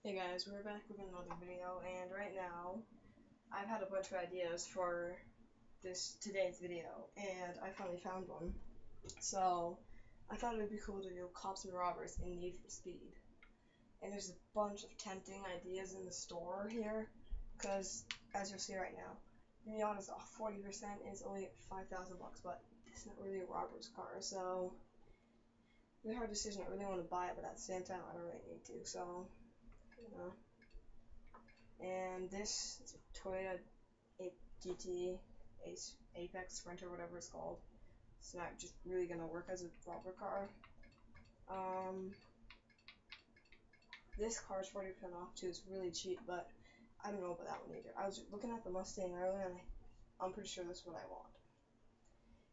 Hey guys, we're back with another video, and right now I've had a bunch of ideas for today's video, and I finally found one. So I thought it would be cool to do cops and robbers in Need for Speed. And there's a bunch of tempting ideas in the store here, because as you'll see right now, to be honest, 40% is only 5,000 bucks, but it's not really a robber's car, so it's a hard decision. I really want to buy it, but at the same time, I don't really need to. So, you know. And this is a Toyota GT Apex Sprint or whatever it's called. It's not just really gonna work as a robber car. This car is 40% off too. It's really cheap, but I don't know about that one either. I was looking at the Mustang earlier, and I'm pretty sure that's what I want.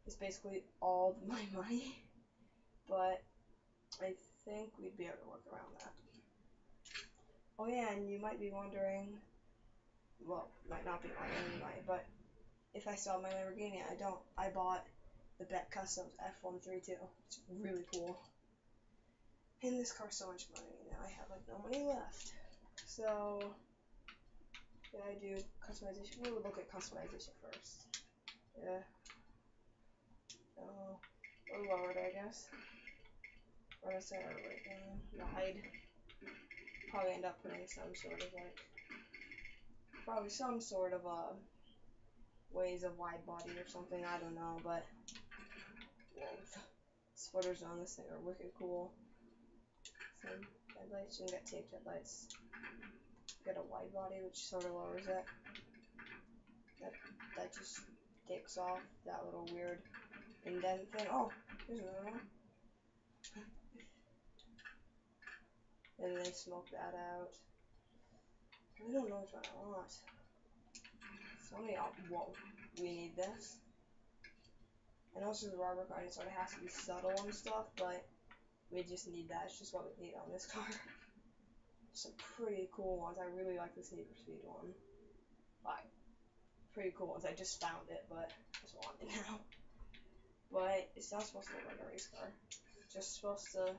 It's basically all my money, but I think we'd be able to work around that. Oh yeah, and you might be wondering, well, might not be wondering, you might, but if I sell my Lamborghini, I don't. I bought the Bet Customs F132. It's really cool. And this car's so much money, and now I have like no money left. So, did I do customization? We'll look at customization first. Yeah. Or lowered, I guess. Or I said wide. Probably end up putting some sort of ways of wide body or something. I don't know, but whoa, splitters on this thing are wicked cool. Some headlights, you can get taped headlights. Get a wide body, which sort of lowers it. That just takes off that little weird indent thing. Oh, here's another one. And then smoke that out. I really don't know which one I want. So many whoa, we need this. I know this is a robber car and it sort of has to be subtle and stuff, but we just need that. It's just what we need on this car. Some pretty cool ones. I really like this Need for Speed one. Like, pretty cool ones. I just found it, but I just want it now. But it's not supposed to look like a race car. It's just supposed to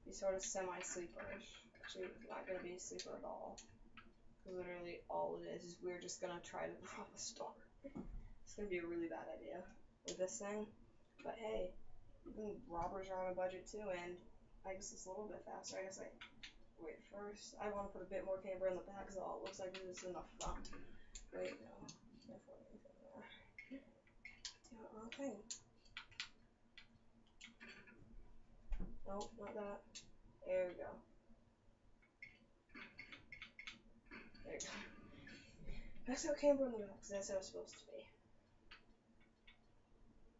be sort of semi-sleeperish. Actually, it's not going to be a sleeper at all. Literally all it is we're just going to try to rob a store. It's going to be a really bad idea with this thing. But hey, even robbers are on a budget too, and I guess it's a little bit faster. I guess wait first. I want to put a bit more camber in the back because all it looks like this is in the front. Wait, no. Can't put anything there. Damn it, wrong thing. Nope, not that. There we go. There we go. Max out camber in the back because that's how it's supposed to be.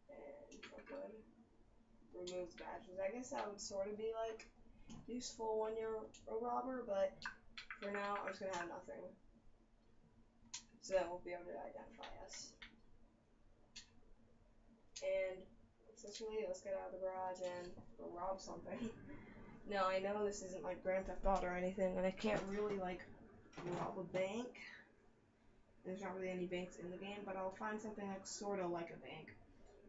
And fucking remove badges. I guess that would sort of be like useful when you're a robber, but for now I'm just gonna have nothing. So that won't be able to identify us. And essentially, let's get out of the garage and go rob something. Now I know this isn't like Grand Theft Auto or anything, and I can't really like rob a bank. There's not really any banks in the game, but I'll find something like sort of like a bank.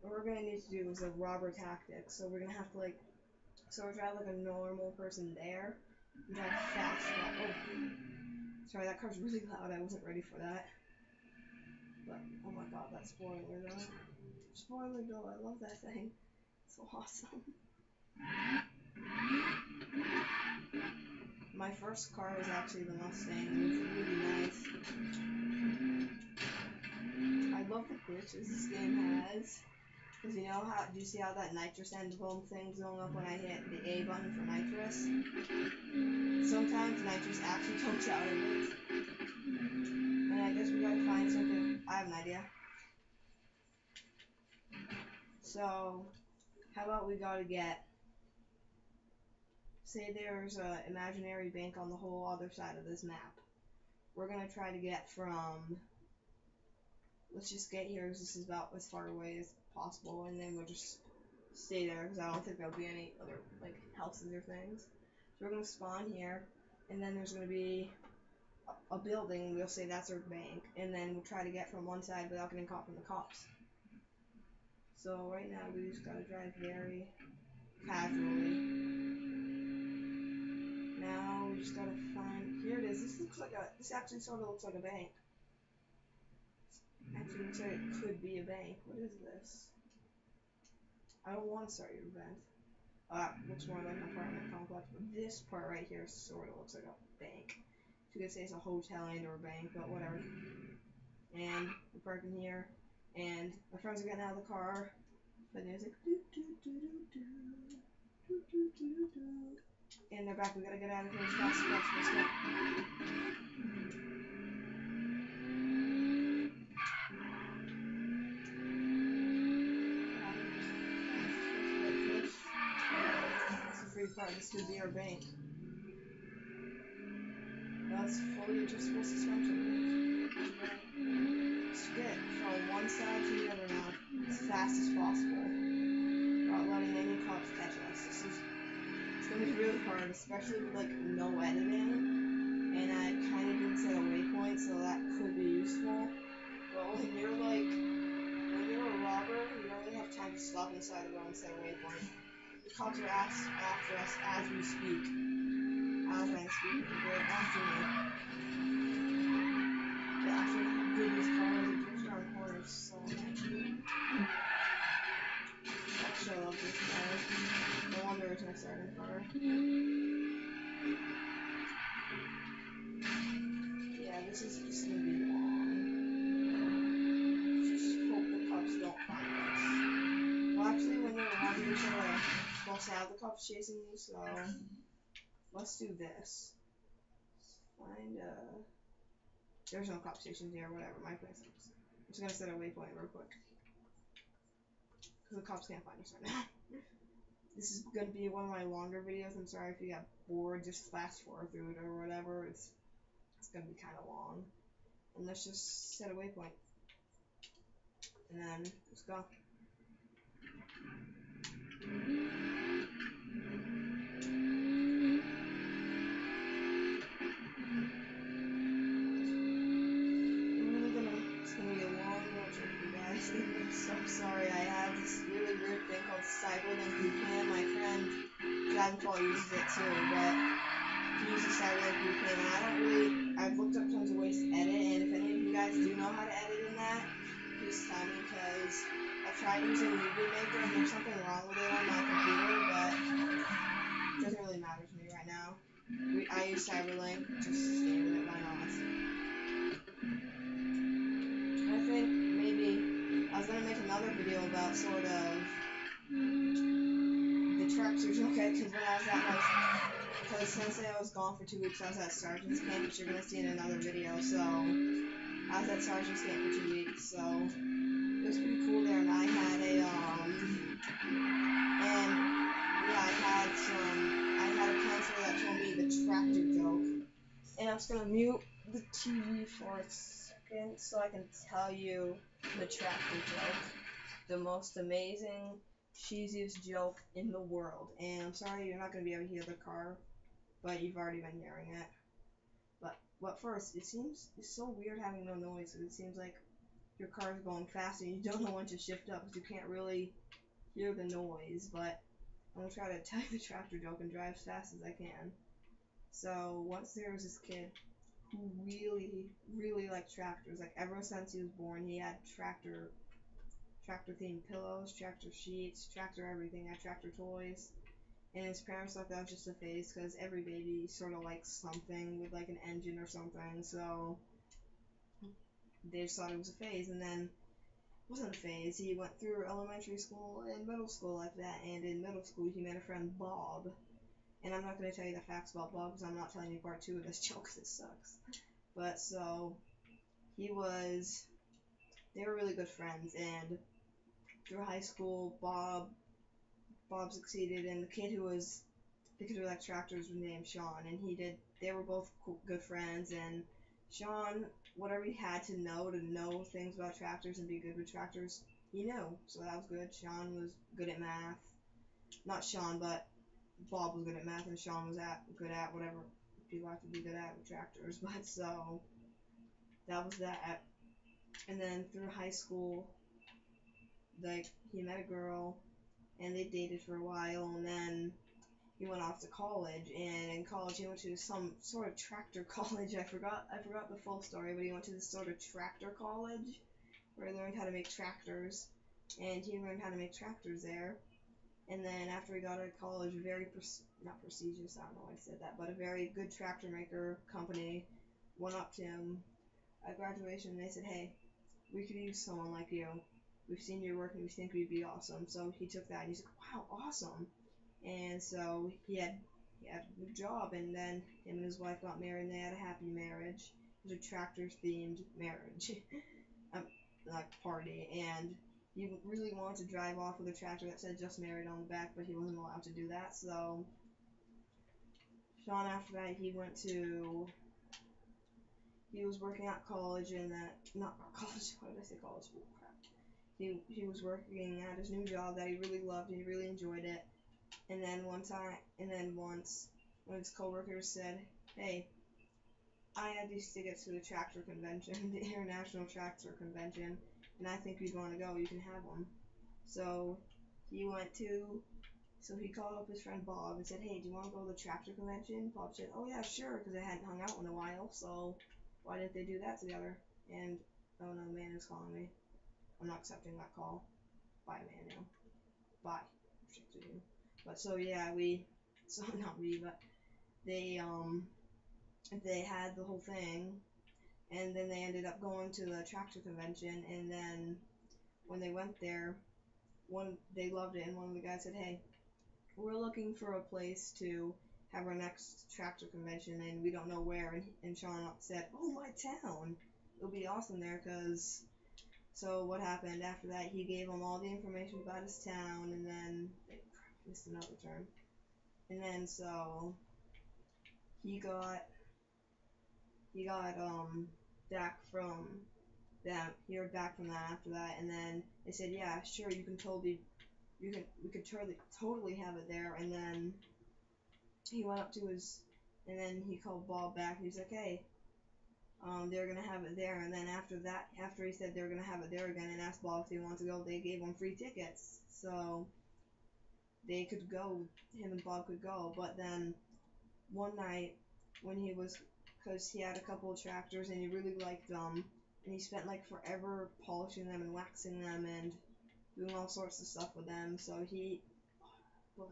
What we're gonna need to do is a robber tactic. So we're gonna have to like sort of drive like a normal person there, and drive fast. Oh, sorry, that car's really loud. I wasn't ready for that. But oh my god, that spoiler though. Spoiler though, I love that thing. It's so awesome. My first car was actually the Mustang. It was really nice. I love the glitches this game has. Because you know how, do you see how that nitrous end boom thing's going up when I hit the A button for nitrous? Sometimes nitrous actually comes out of it. And I guess we gotta find something. I have an idea. So, how about we gotta get, say there's an imaginary bank on the whole other side of this map. We're gonna try to get from, let's just get here because this is about as far away as possible, and then we'll just stay there because I don't think there'll be any other like houses or things. So we're gonna spawn here, and then there's gonna be a building. We'll say that's our bank, and then we'll try to get from one side without getting caught from the cops. So right now we just gotta drive very casually. Now we just gotta find. looks like a. This actually sort of looks like a bank. Actually, looks like it could be a bank. What is this? I don't want to start your event. Looks more like an apartment complex, but this part right here sort of looks like a bank. You could say it's a hotel and or a bank, but whatever. And we're parking here, and my friends are getting out of the car. The music. And they're back. We gotta get out of here as fast as possible. Let's go. That's the free part. This could be our bank. That's fully adjustable suspension. Let's get from one side to the other now as fast as possible without letting any cops catch us. It's gonna be really hard, especially with like no editing. And I kind of didn't set a waypoint, so that could be useful. But when you're a robber, you don't really have time to stop inside the road and set a waypoint. The cops are after us as we speak. As I'm speaking, they're after me. They're after me. How good these cars are drifting around corners so much. Actually, I love this car. No wonder it's my starting car. Yeah, this is just gonna be long. Just hope the cops don't find us. Well, actually, when you're walking, you're supposed to have the cops chasing you, so let's do this. Find There's no cop stations here, whatever, my place sucks. I'm just gonna set a waypoint real quick. Because the cops can't find us right now. This is gonna be one of my longer videos. I'm sorry if you got bored, just fast forward through it or whatever. It's gonna be kind of long. And let's just set a waypoint. And then, let's go. It's gonna be a long road trip, you guys. I'm so sorry. I have this really weird thing called Cyberlink VPN. My friend Dragonfall uses it too, but he uses Cyberlink VPN, and I don't really. I've looked up tons of ways to edit, and if any of you guys do know how to edit in that, please tell me, because I've tried using Movie Maker and there's something wrong with it on my computer, but it doesn't really matter to me right now. I use Cyberlink, just stay with it, why not? I think maybe I was gonna make another video about sort of the tractor joke, because when I was at because since I was gone for 2 weeks, I was at Sergeant's Camp, which you're gonna see in another video, so I was at Sergeant's Camp for 2 weeks, so it was pretty cool there, and I had a, I had a counselor that told me the tractor joke, and I'm just gonna mute the TV for a second so I can tell you the tractor joke, the most amazing, cheesiest joke in the world. And I'm sorry you're not gonna be able to hear the car, but you've already been hearing it. But first, it's so weird having no noise. It seems like your car is going fast and you don't know when to shift up because you can't really hear the noise. But I'm gonna try to tell you the tractor joke and drive as fast as I can. So once there was this kid who really, really liked tractors. Like ever since he was born, he had tractor themed pillows, tractor sheets, tractor everything, had tractor toys. And his parents thought that was just a phase because every baby sort of likes something with like an engine or something. So they just thought it was a phase. And then it wasn't a phase. He went through elementary school and middle school like that. And in middle school, he met a friend, Bob. And I'm not going to tell you the facts about Bob because I'm not telling you part 2 of this joke because it sucks. But so they were really good friends, and through high school, Bob succeeded, and the kid who liked tractors was named Sean, and they were both good friends, and Sean, whatever he had to know things about tractors and be good with tractors, he knew, so that was good. Sean was good at math. Not Sean, but Bob was good at math, and Sean was good at whatever people have to be good at with tractors, but so that was that. And then through high school, like, he met a girl, and they dated for a while, and then he went off to college, and in college he went to some sort of tractor college. I forgot the full story, but he went to this sort of tractor college where he learned how to make tractors, and he learned how to make tractors there. And then after he got out of college, a very not prestigious, I don't know why I said that, but a very good tractor maker company went up to him at graduation, and they said, "Hey, we could use someone like you. We've seen your work and we think you'd be awesome." So he took that and he's like, "Wow, awesome." And so he had a good job, and then him and his wife got married, and they had a happy marriage. It was a tractor themed marriage, like party, and he really wanted to drive off with a tractor that said "just married" on the back, but he wasn't allowed to do that. So Sean, after that, he was working at college, and that not college. Why did I say college? Oh, crap. He was working at his new job that he really loved and he really enjoyed it. And then once one of his coworkers said, "Hey, I had these tickets to the tractor convention, the International Tractor Convention, and I think you'd want to go. You can have them." So he called up his friend Bob and said, "Hey, do you want to go to the tractor convention?" Bob said, "Oh yeah, sure," because they hadn't hung out in a while. So why didn't they do that together? And oh no, man is calling me. I'm not accepting that call. Bye, Manu. Bye. Rejected you. But so yeah, not we, but they had the whole thing, and then they ended up going to the tractor convention, and then when they went there, they loved it, and one of the guys said, "Hey, we're looking for a place to have our next tractor convention, and we don't know where." And Sean said, "Oh, my town. It'll be awesome there, cause." So what happened after that? He gave them all the information about his town, and then missed another turn. And then so he got back from them. He heard back from that after that, and then they said, "Yeah, sure, we could totally have it there." And then he went up to and then he called Bob back, and he's like, "Hey, they're gonna have it there." And then after he said they were gonna have it there again, and asked Bob if he wanted to go, they gave him free tickets, so they could go. Him and Bob could go. But then one night when because he had a couple of tractors and he really liked them, and he spent like forever polishing them and waxing them and doing all sorts of stuff with them. So where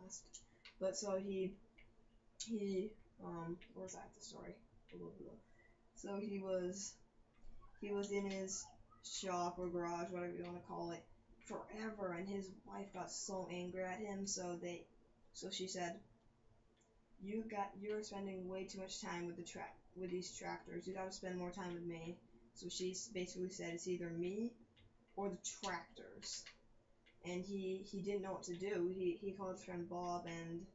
was that the story? So he was in his shop or garage, whatever you want to call it, forever, and his wife got so angry at him. So she said, "You're spending way too much time with these tractors. You got to spend more time with me." So she basically said, "It's either me or the tractors." And he didn't know what to do. He called his friend Bob, and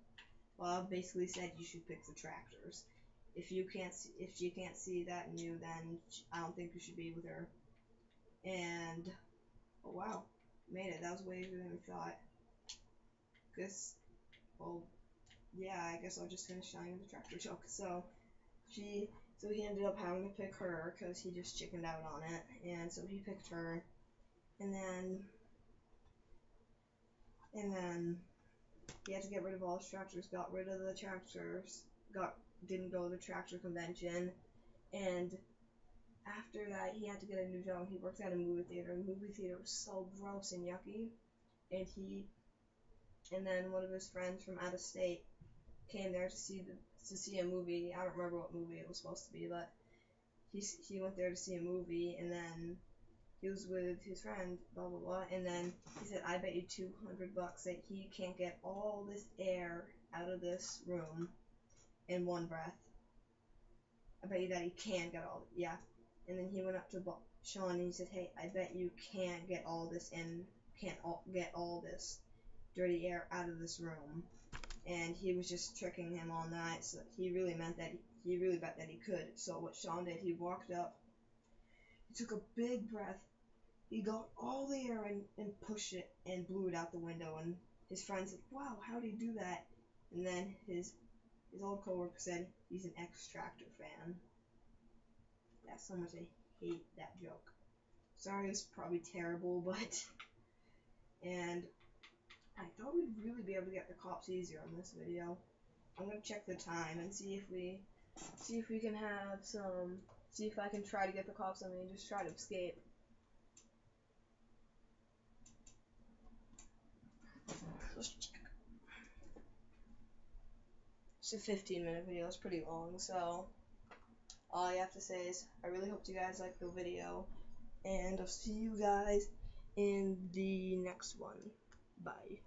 Bob basically said, "You should pick the tractors. If she can't see that in you, then I don't think you should be with her." And oh wow, made it. That was way easier than we thought. Well, yeah, I guess I'll just finish telling the tractor joke. So he ended up having to pick her because he just chickened out on it, and so he picked her, and then he had to get rid of all his tractors. Got rid of the tractors. Didn't go to the tractor convention, and after that he had to get a new job. He worked at a movie theater. The movie theater was so gross and yucky, and then one of his friends from out of state came there to see a movie. I don't remember what movie it was supposed to be, but he went there to see a movie, and then he was with his friend, blah blah blah, and then he said, "I bet you $200 that he can't get all this air out of this room in one breath. I bet you that he can get all, yeah." And then he went up to Sean and he said, "Hey, I bet you can't get all this get all this dirty air out of this room." And he was just tricking him on that. So he really bet that he could. So what Sean did, he walked up, he took a big breath, he got all the air and pushed it and blew it out the window. And his friend said, "Wow, how did he do that?" And then his old coworker said, "He's an X-Tractor fan." That's so much I hate that joke. Sorry, it's probably terrible, but and I thought we'd really be able to get the cops easier on this video. I'm gonna check the time and see if we can have some. See if I can try to get the cops on me and just try to escape. Let's check. It's a 15-minute video. It's pretty long, so all I have to say is I really hope you guys like the video, and I'll see you guys in the next one. Bye.